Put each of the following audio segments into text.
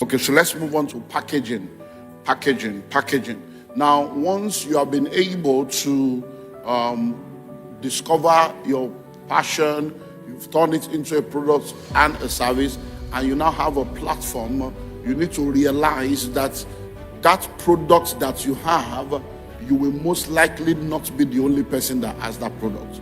Okay, so let's move on to packaging. Packaging. Now, once you have been able to discover your passion, you've turned it into a product and a service, and you now have a platform, you need to realize that that product that you have, you will most likely not be the only person that has that product.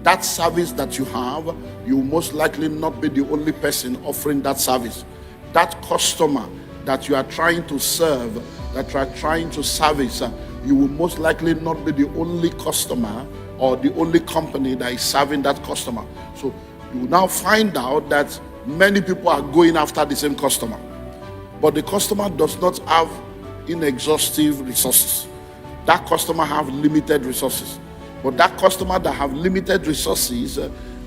That service that you have, you will most likely not be the only person offering that service. That customer that you are trying to serve, that you are trying to service, you will most likely not be the only customer or the only company that is serving that customer. So you will now find out that many people are going after the same customer, but the customer does not have inexhaustive resources. That customer have limited resources. But that customer that have limited resources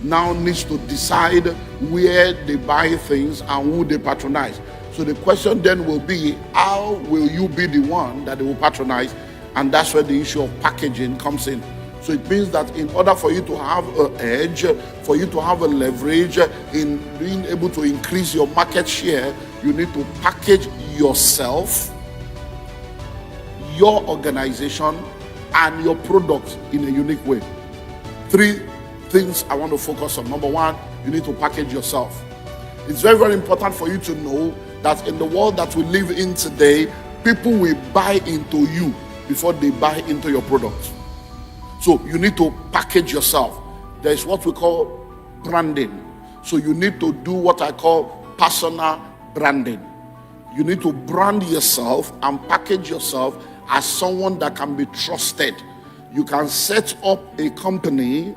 now needs to decide where they buy things and who they patronize. So the question then will be, how will you be the one that they will patronize? And that's where the issue of packaging comes in. So it means that in order for you to have an edge, for you to have a leverage in being able to increase your market share, you need to package yourself, your organization, and your product in a unique way. 3 things I want to focus on. Number 1, you need to package yourself. It's very, very important for you to know that in the world that we live in today, people will buy into you before they buy into your product. So you need to package yourself. There is what we call branding. So you need to do what I call personal branding. You need to brand yourself and package yourself as someone that can be trusted. You can set up a company,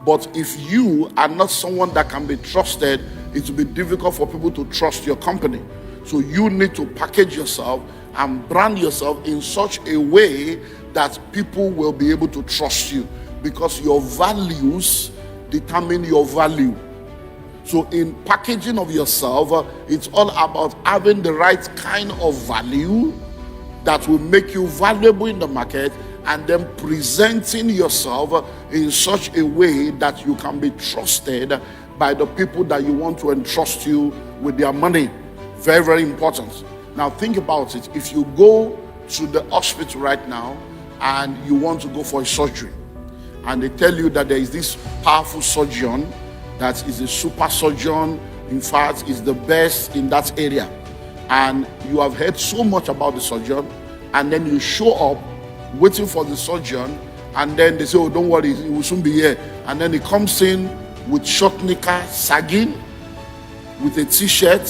but if you are not someone that can be trusted, it will be difficult for people to trust your company. So you need to package yourself and brand yourself in such a way that people will be able to trust you, because your values determine your value. So in packaging of yourself, it's all about having the right kind of value that will make you valuable in the market, and then presenting yourself in such a way that you can be trusted by the people that you want to entrust you with their money. Very, very important. Now think about it. If you go to the hospital right now and you want to go for a surgery, and they tell you that there is this powerful surgeon that is a super surgeon, in fact is the best in that area, and you have heard so much about the surgeon, and then you show up waiting for the surgeon, and then they say, oh, don't worry, he will soon be here. And then he comes in with short knicker sagging, with a t-shirt,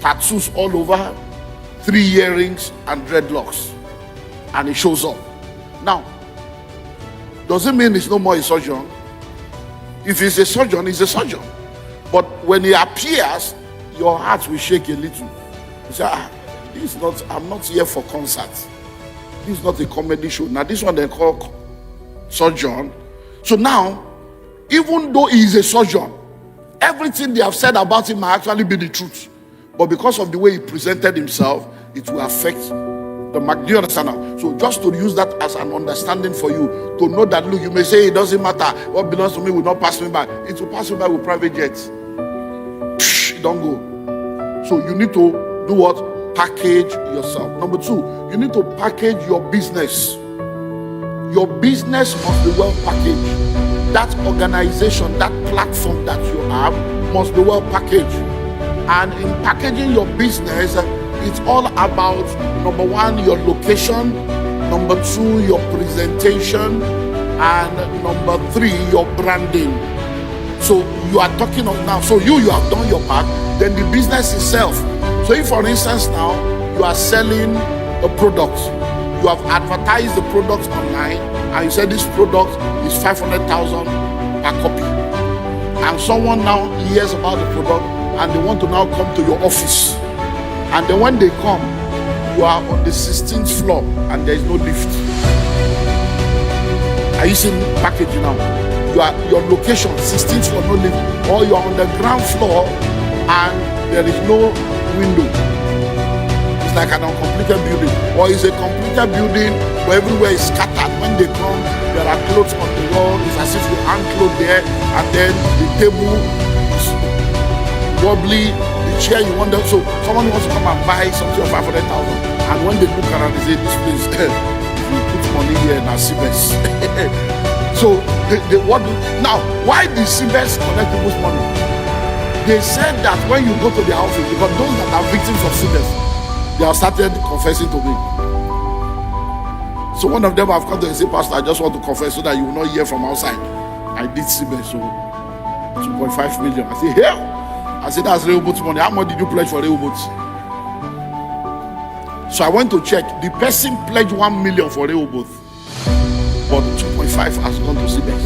tattoos all over, 3 earrings and dreadlocks, and he shows up. Now, does it mean he's no more a surgeon? If he's a surgeon, he's a surgeon. But when he appears, your heart will shake a little. You say, this is not, I'm not here for concerts. This is not a comedy show. Now this one they call surgeon. So now, even though he is a surgeon, everything they have said about him might actually be the truth. But because of the way he presented himself, it will affect the market. Do you understand now? So just to use that as an understanding for you, to know that, look, you may say it doesn't matter. What belongs to me will not pass me by. It will pass me by with private jets. Don't go. So you need to do what? Package yourself. Number 2, you need to package your business. Your business must be well packaged. That organization, that platform that you have must be well packaged. And in packaging your business, it's all about, number 1, your location, number 2, your presentation, and number 3, your branding. So you are talking of now, so you have done your part, then the business itself. So if, for instance, now you are selling a product, you have advertised the product online, and you said this product is 500,000 per copy, and someone now hears about the product and they want to now come to your office, and then when they come, you are on the 16th floor and there is no lift. Are you seeing packaging now? You are your location, 16th floor, no lift, or you are on the ground floor and there is no window. It's like an uncompleted building, or it's a completed building but everywhere is scattered. When they come, there are clothes on the wall. It's as if you hang clothes there, and then the table is wobbly, the chair you want them. So someone wants to come and buy something of 500,000, and when they look around, they say, this place, if you put money here, now CBS. So they what do, now? Why did CBS collect people's money? They said that when you go to their office, because those that are victims of CBS, they have started confessing to me. So one of them have come to and say, Pastor, I just want to confess so that you will not hear from outside. I did CBS, so 2.5 million. I say, hell. I said, that's Rehoboth's money. How much did you pledge for Rehoboth? So I went to check. The person pledged 1 million for Rehoboth, but 2.5 has gone to CBS.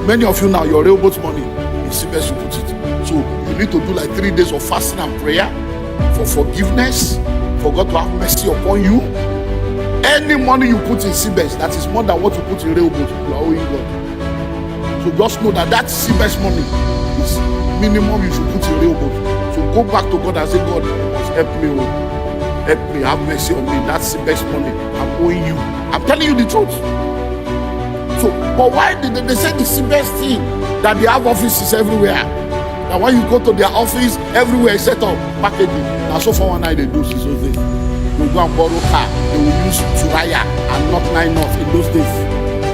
Many of you now, your Rehoboth money in CBS, you put it. So you need to do like 3 days of fasting and prayer for forgiveness, for God to have mercy upon you. Any money you put in CBS that is more than what you put in Rehoboth, you are owing God. So just know that that CBS money is minimum you should put in Rehoboth. So go back to God and say, God, help me, have mercy on me. That's CBS money I'm owing you. I'm telling you the truth. So, but why did they say the CBS thing that they have offices everywhere? That when you go to their office, everywhere is set up packaging. Now so far one night they do see those days. They will go and borrow car. They will use Turaya and not 9 knots in those days.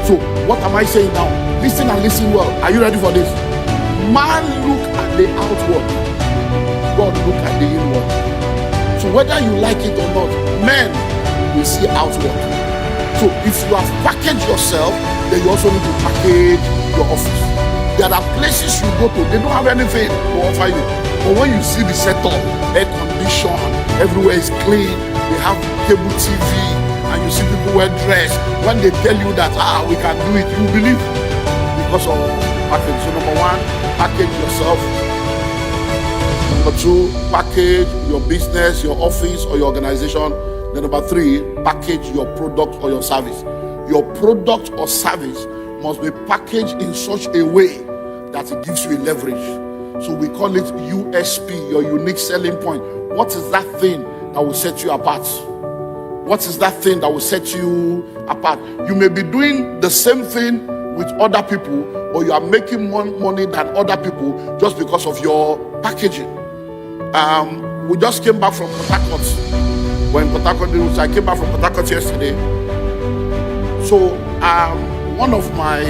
So what am I saying now? Listen and listen well. Are you ready for this? Man look at the outward, God look at the inward. So whether you like it or not, men will see outward. So if you have packaged yourself, then you also need to package your office. There are places you go to, they don't have anything to offer you. But when you see the setup, air condition, everywhere is clean, they have cable TV, and you see people well dressed. When they tell you that, we can do it, you believe because of package. So number 1, package yourself. Number 2, package your business, your office, or your organization. Then number 3, package your product or your service. Your product or service must be packaged in such a way that it gives you a leverage. So we call it USP, your unique selling point. What is that thing that will set you apart? What is that thing that will set you apart? You may be doing the same thing with other people, but you are making more money than other people just because of your packaging. We just came back from Port Harcourt. When Port Harcourt, I came back from Port Harcourt yesterday. So one of my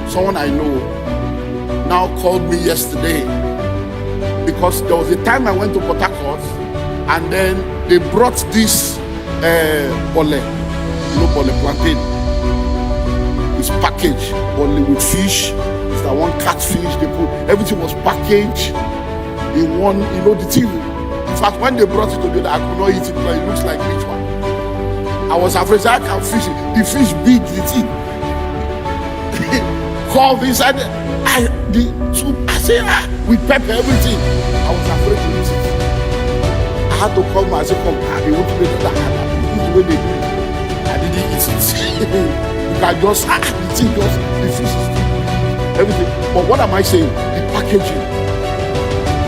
someone I know now called me yesterday because there was a time I went to Port Harcourt and then they brought this bole, bole plantain. It's packaged, bole with fish. It's that one catfish. They put everything was packaged in one, the thing. In fact, when they brought it to me, I could not eat it because it looks like which one. I was afraid I can't fish it. The fish big, the thing. Carve inside the soup. I say, with pepper, everything. I was afraid to eat it. I had to call my say, come, they want to make that. This is the way they do it. I didn't eat it. You can just, the thing just, the fish is everything. But what am I saying? The packaging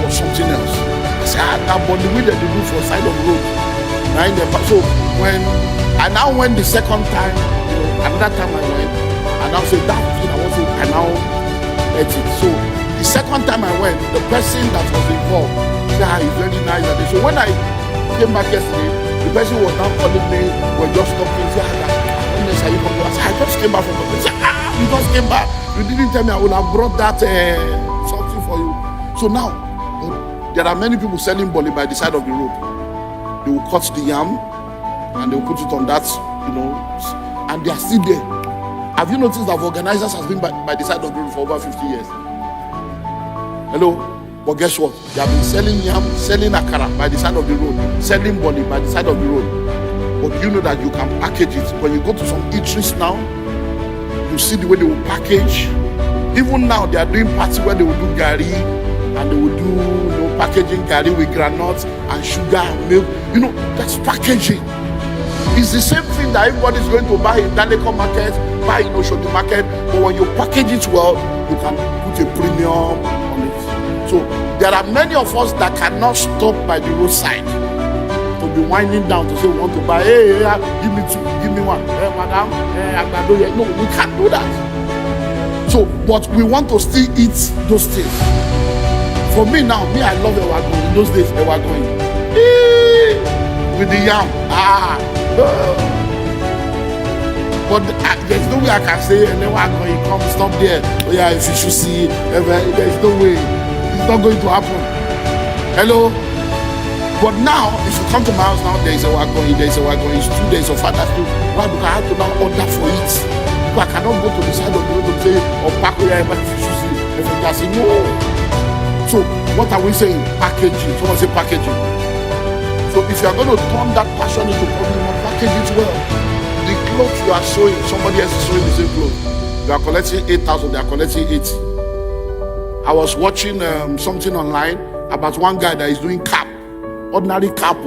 was something else. I said, but the way that they do for side of the road. So I now went the second time, another time I went, and I said that thing I now ate it. So the second time I went, the person that was involved said, it's very nice. So when I came back yesterday, the person was now calling me, we're just talking, said, I just came back from the place. You just came back. You didn't tell me I would have brought that something for you. So now, there are many people selling boli by the side of the road. They will cut the yam and they will put it on that, and they are still there. Have you noticed that organizers has been by the side of the road for over 50 years? Hello? But guess what? They have been selling yam, selling akara by the side of the road, selling boli by the side of the road. But you know that you can package it. When you go to some eateries now, you see the way they will package. Even now, they are doing parties where they will do gari, and they will do packaging gari with granules and sugar and milk. That's packaging. It's the same thing that everybody's going to buy in Daleko market, buy in Oshodi market, but when you package it well, you can put a premium on it. So there are many of us that cannot stop by the roadside to be winding down to say we want to buy, hey, give me 2, give me 1, hey, madam, hey, no, we can't do that. So, but we want to still eat those things. For me now, I love ewago. In those days, ewago with the yam. But there's no way I can say, and then he come stop there. Oh yeah, if you should see, there's no way. It's not going to happen. Hello? But now, if you come to my house now, there's a wagon, it's 2 days of Father's Day. Why? Because I have to now order for it. Because I cannot go to the side of the road to say, or pack where if you should see. If you can say, no. So, what are we saying? Packaging. Someone say packaging. So, if you are going to turn that passion into problem, package it well. The clothes you are sewing, somebody else is sewing the same clothes. You are collecting 8,000, they are collecting 80. I was watching something online about one guy that is doing cap, ordinary cap.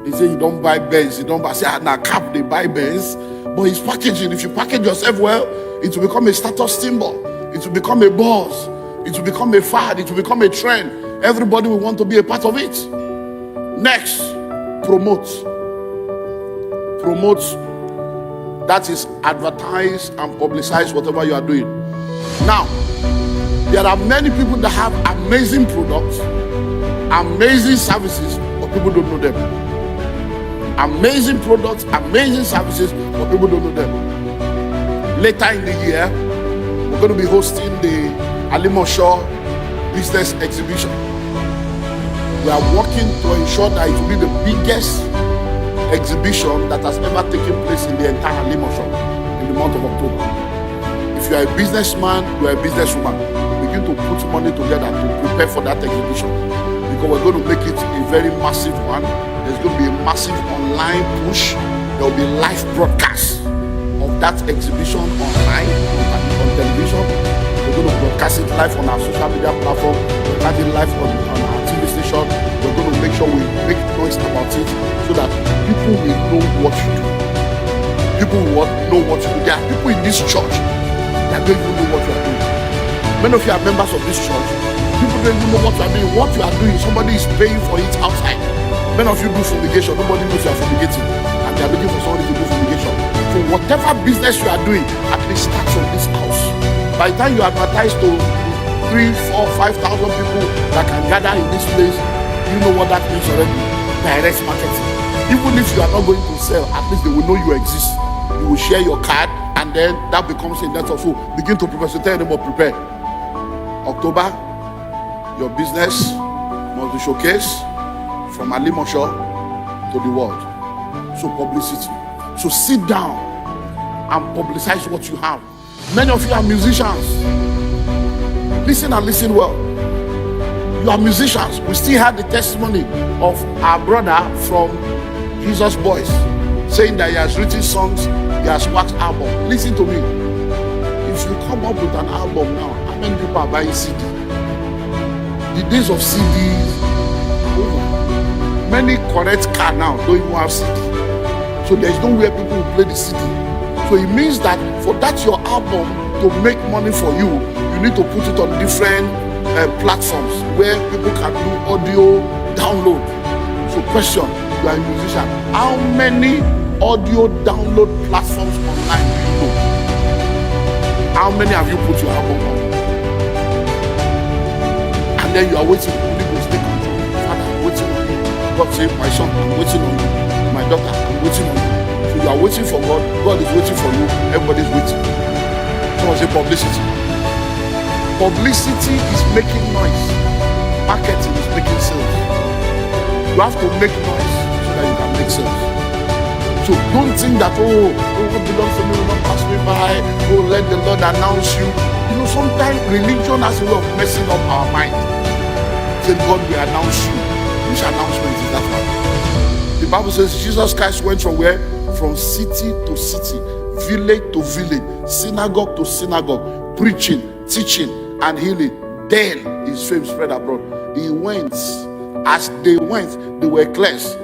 They say you don't buy Benz, you don't buy. I say now cap they buy Benz, but it's packaging. If you package yourself well, it will become a status symbol. It will become a buzz. It will become a fad. It will become a trend. Everybody will want to be a part of it. Next, promote. That is advertise and publicize whatever you are doing. Now, there are many people that have amazing products, amazing services, but people don't know them. Amazing products, amazing services, but people don't know them. Later in the year, we're going to be hosting the Alimosho Business Exhibition. We are working to ensure that it will be the biggest exhibition that has ever taken place in the entire Alimosho in the month of October. If you are a businessman, you are a businesswoman, begin to put money together to prepare for that exhibition, because we're going to make it a very massive one. There's going to be a massive online push. There will be live broadcasts of that exhibition online, on television. We're going to broadcast it live on our social media platform. We're broadcast it live on our TV station. We're going to make sure we make noise about it so that people will know what you do. People will know what you do. There are people in this church that don't even know what you are doing. Many of you are members of this church. People don't even know what you are doing. What you are doing, somebody is paying for it outside. Many of you do fumigation. Nobody knows you are fumigating, and they are looking for somebody to do fumigation. So whatever business you are doing, at least start from this house. By the time you advertise to 3, 4, 5,000 people that can gather in this place, you know what that means already. Direct marketing. Even if you are not going to sell, at least they will know you exist. You will share your card, and then that becomes a net of. So begin to prepare. So tell them about prepare. October, your business must be showcased from Alimosho to the world. So publicity. So sit down and publicize what you have. Many of you are musicians. Listen and listen well. You are musicians. We still have the testimony of our brother from Jesus Boys saying that he has written songs, he has waxed album. Listen to me. If you come up with an album now, how many people are buying CD? The days of CDs are over. Many correct car now don't even have CD. So there's nowhere people will play the CD. So it means that for that your album to make money for you, you need to put it on different platforms where people can do audio download. So question, you are a musician. How many audio download platforms online do you know? How many have you put your album on? And then you are waiting. Holy Ghost, take control. Father, I'm waiting on you. God say, my son, I'm waiting on you. My daughter, I'm waiting on you. So you are waiting for God. God is waiting for you. Everybody's waiting. Someone say publicity. Publicity is making noise. Marketing is making sales. You have to make noise so that you can make sales. So don't think that, what belongs to me will not pass me by. Oh, let the Lord announce you. You know, sometimes religion has a way of messing up our mind. Say, God will announce you. Which announcement is that one? The Bible says Jesus Christ went from where? From city to city, village to village, synagogue to synagogue, preaching, teaching, and healing. Then his fame spread abroad. He went. As they went, they were cleansed.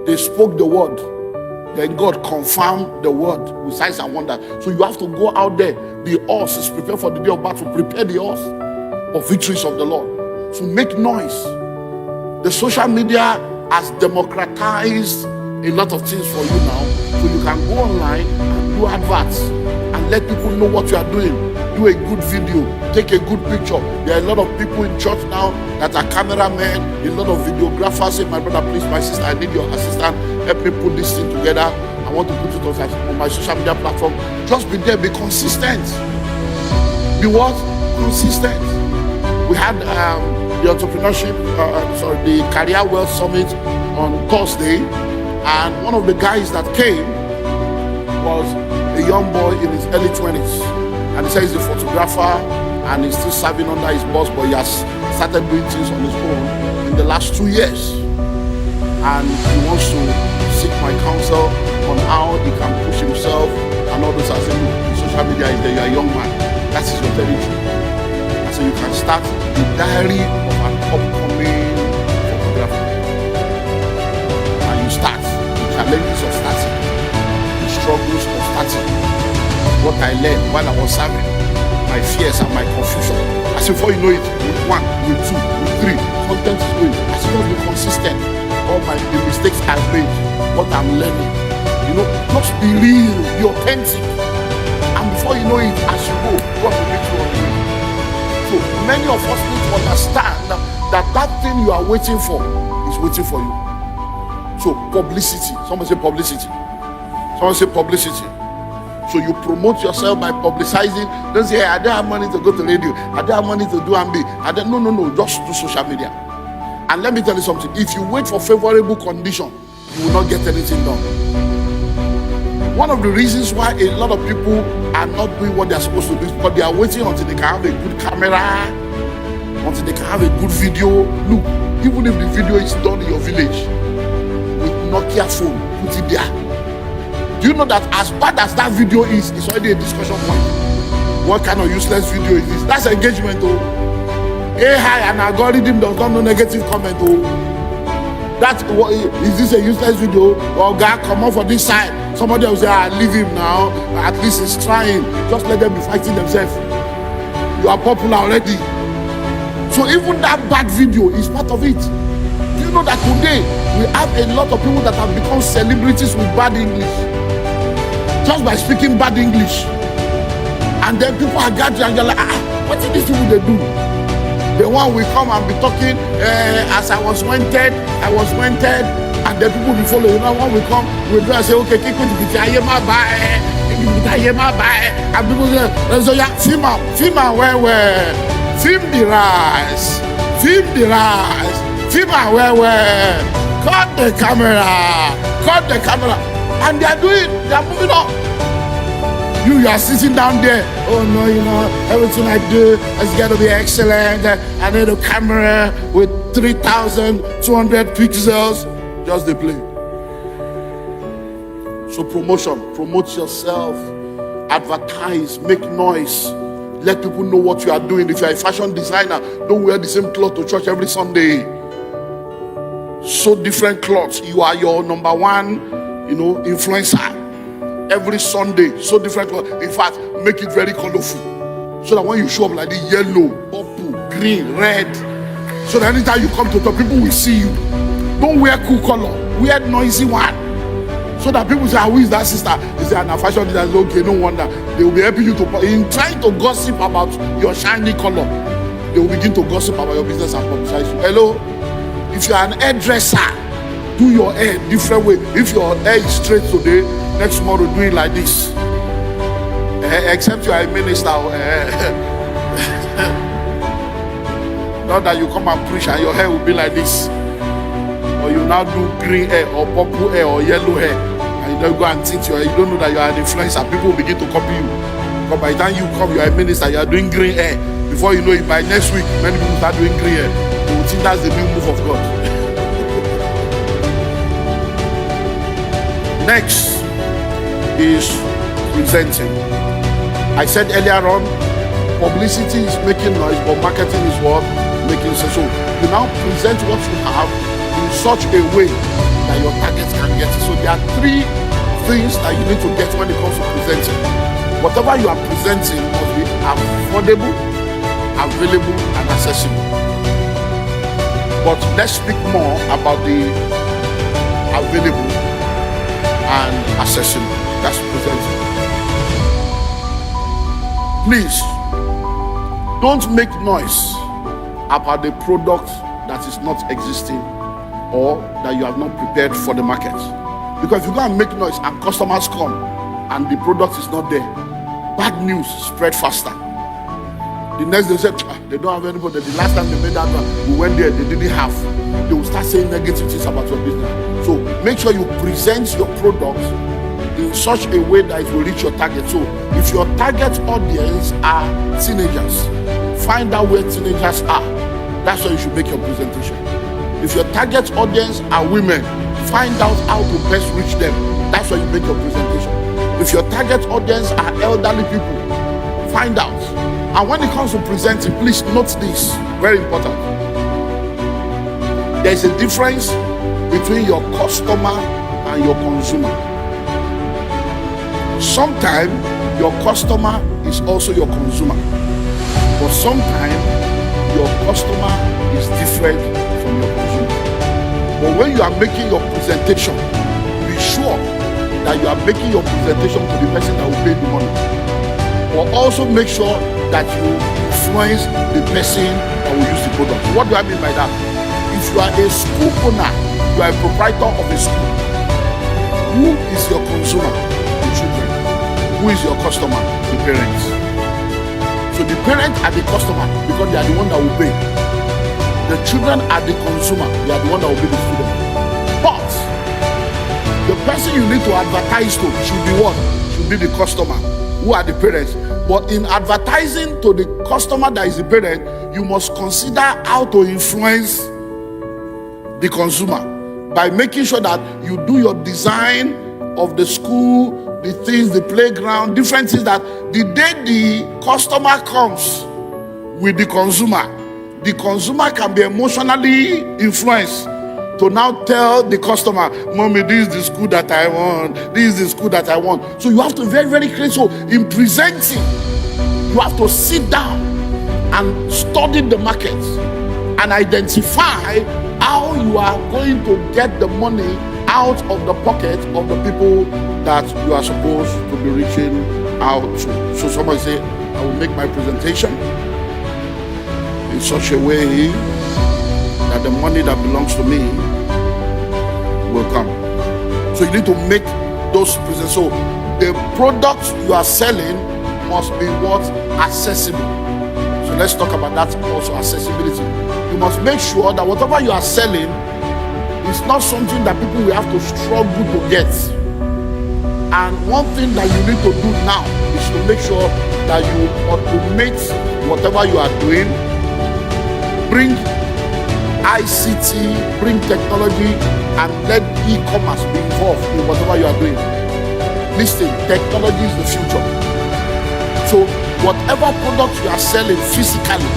They spoke the word. Then God confirmed the word with signs and wonders. So you have to go out there. The horse is prepared for the day of battle. Prepare the horse of victories of the Lord. So make noise. The social media has democratized a lot of things for you now. So you can go online and do adverts and let people know what you are doing. do a good video, take a good picture. There are a lot of people in church now that are cameramen, a lot of videographers. Say, my brother, please, my sister, I need your assistance. Help me put this thing together. I want to put it on my social media platform. Just be there, be consistent. Be what? Consistent. We had the the Career Wealth Summit on Thursday, and one of the guys that came was a young boy in his early 20s, and he says he's a photographer and he's still serving under his boss, but he has started doing things on his own in the last 2 years, and he wants to seek my counsel on how he can push himself and all those. I said, look, social media is there, you're a young man, that is your territory. I said, you can start the diary of an upcoming photographer, and you start the challenges of starting, the struggles of starting, what I learned while I was serving, my fears and my confusion. I said, before you know it, with 1, with 2, with 3, content is going. I said, just be consistent. All the mistakes I've made, what I'm learning, just be real, be authentic, and before you know it, as you go, God will make you on the way. So many of us need to understand that thing you are waiting for is waiting for you. So publicity, someone say publicity, someone say publicity. So you promote yourself by publicizing. Don't say, hey, I don't have money to go to radio, I don't have money to do MB. No, just do social media. And let me tell you something, if you wait for favorable condition, you will not get anything done. One of the reasons why a lot of people are not doing what they are supposed to do is because they are waiting until they can have a good camera, until they can have a good video. Look, even if the video is done in your village with Nokia phone, put it there. Do you know that as bad as that video is, it's already a discussion point? What kind of useless video is this? That's engagement, though. AI and algorithm does not know negative comment. Oh, that's what is this a useless video? Or God come on for this side. Somebody will say, leave him now. At least he's trying. Just let them be fighting themselves. You are popular already. So even that bad video is part of it. Do you know that today we have a lot of people that have become celebrities with bad English, just by speaking bad English? And then people are gathering and you're like, what did these people they do? The one will come and be talking, as I was wanted, and then people will follow. You know, one will come, will do and say, okay, keep it, and people say, so yeah, film where, film the rise, where, cut the camera, and they are moving on. You are sitting down there, oh no, everything I do is got to be excellent. I need a camera with 3,200 pixels. Just the play. So promote yourself, advertise, make noise, let people know what you are doing. If you are a fashion designer, don't wear the same cloth to church every Sunday. So different clothes. You are your number one, influencer. Every Sunday, so different. In fact, make it very colorful, so that when you show up like the yellow, purple, green, red, so that anytime you come to talk, people will see you. Don't wear cool color, wear noisy one, so that people say, who is that sister? They say, I'm fashion designer. Okay, no wonder. They will be helping you to, in trying to gossip about your shiny color, they will begin to gossip about your business and publicize you. Hello, if you are an hairdresser, do your hair different way. If your hair is straight today, next tomorrow do it like this. Except you are a minister. Not that you come and preach and your hair will be like this. Or you now do green hair or purple hair or yellow hair, and you don't go and tint your hair. You don't know that you are an influencer. People will begin to copy you. But by the time you come, you are a minister, you are doing green hair. Before you know it, by next week, many people start doing green hair. They will think that's the new move of God. Next is presenting. I said earlier on, publicity is making noise, but marketing is what? Making sense. So you now present what you have in such a way that your targets can get it. So there are 3 things that you need to get when it comes to presenting. Whatever you are presenting must be affordable, available, and accessible. But let's speak more about the available and accessible. That's presenting. Please Don't make noise about the product that is not existing or that you have not prepared for the market. Because if you go and make noise and customers come and the product is not there, bad news spread faster. The next day, they said, they don't have anybody. The last time they made that one, we went there, they didn't have. They will start saying negative things about your business. So make sure you present your product in such a way that it will reach your target. So if your target audience are teenagers, find out where teenagers are. That's why you should make your presentation. If your target audience are women, find out how to best reach them. That's why you make your presentation. If your target audience are elderly people, find out. And when it comes to presenting, please note this, very important. There is a difference between your customer and your consumer. Sometimes your customer is also your consumer, but sometimes your customer is different from your consumer. But when you are making your presentation, be sure that you are making your presentation to the person that will pay the money. But also make sure that you influence the person that will use the product. What do I mean by that? If you are a school owner, you are a proprietor of a school, who is your consumer? The children. Who is your customer? The parents. So the parents are the customer because they are the one that will pay. The children are the consumer. They are the one that will be the student. But the person you need to advertise to should be what? Should be the customer. Who are the parents? But in advertising to the customer that is the parent, you must consider how to influence the consumer by making sure that you do your design of the school, the things, the playground, different things, that the day the customer comes with the consumer can be emotionally influenced to now tell the customer, Mommy, this is the school that I want. This is the school that I want. So you have to be very, very clear. So in presenting, you have to sit down and study the market and identify how you are going to get the money out of the pocket of the people that you are supposed to be reaching out to. So somebody say, I will make my presentation in such a way that the money that belongs to me will come. So you need to make those presents. So the products you are selling must be what? Accessible. So let's talk about that also, accessibility. You must make sure that whatever you are selling is not something that people will have to struggle to get. And one thing that you need to do now is to make sure that you automate whatever you are doing, bring ICT, bring technology, and let e-commerce be involved in whatever you are doing. Listen, technology is the future. So whatever product you are selling physically,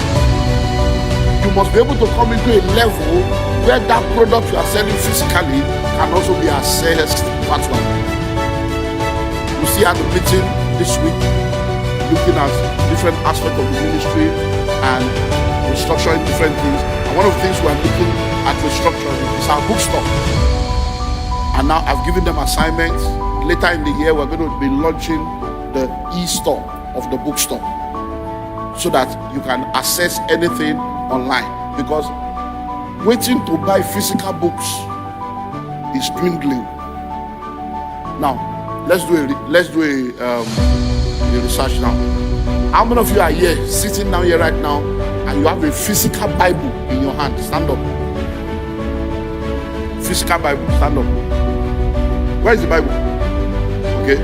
you must be able to come into a level where that product you are selling physically can also be accessed virtually. You see at the meeting this week, looking at different aspects of the ministry and restructuring different things. And one of the things we are looking at restructuring is our bookstore. And now I've given them assignments. Later in the year, we're going to be launching the e-store of the bookstore so that you can access anything online. Because waiting to buy physical books is dwindling. Now, let's do a research now. How many of you are here, sitting down here right now, and you have a physical Bible in your hand? Stand up. Physical Bible, stand up. Where is the Bible? Okay,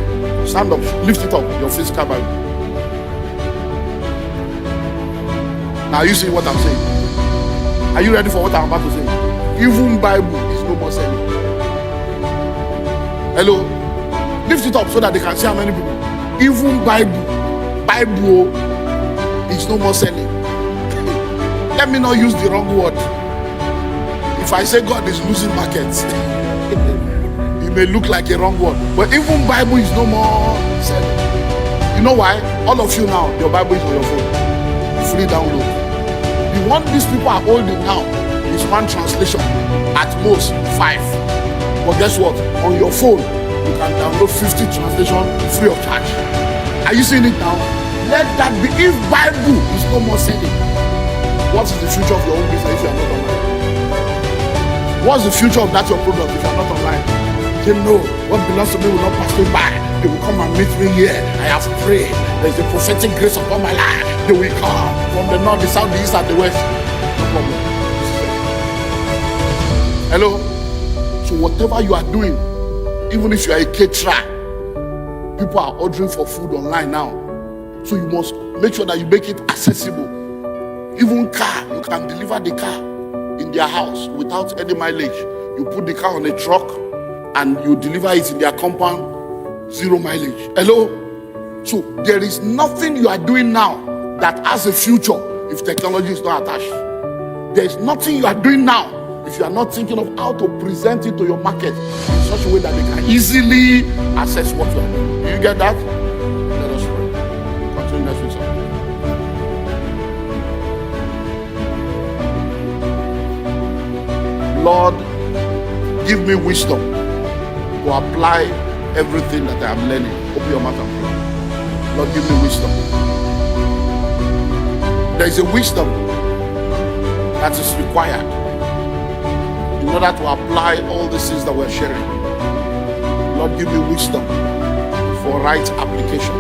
stand up, lift it up, your physical Bible. Now you see what I'm saying? Are you ready for what I'm about to say? Even Bible is no more selling. Hello? Lift it up so that they can see how many people. Even Bible is no more selling. Let me not use the wrong word. If I say God is losing markets, it may look like a wrong word. But even Bible is no more selling. You know why? All of you now, your Bible is on your phone. Free download. The one these people are holding now is one translation, at most 5. But guess what? On your phone, you can download 50 translations free of charge. Are you seeing it now? Let that be. If Bible is no more selling, what is the future of your own business if you are not online? What's the future of that your product if you are not online? They know what belongs to me will not pass me by. They will come and meet me here. I have prayed. There is a prophetic grace upon my life. They will come from the north, the south, the east, and the west. No problem. Hello? So whatever you are doing, even if you are a caterer, people are ordering for food online now. So you must make sure that you make it accessible. Even car, you can deliver the car in their house without any mileage. You put the car on a truck and you deliver it in their compound, 0 mileage. Hello? So there is nothing you are doing now that has a future if technology is not attached. There is nothing you are doing now if you are not thinking of how to present it to your market in such a way that they can easily access what you are doing. Do you get that? Let us pray. Continue next week. Lord, give me wisdom to apply everything that I am learning. Open your mouth and pray. Lord, give me wisdom. There is a wisdom that is required in order to apply all the things that we're sharing. Lord, give me wisdom for right application.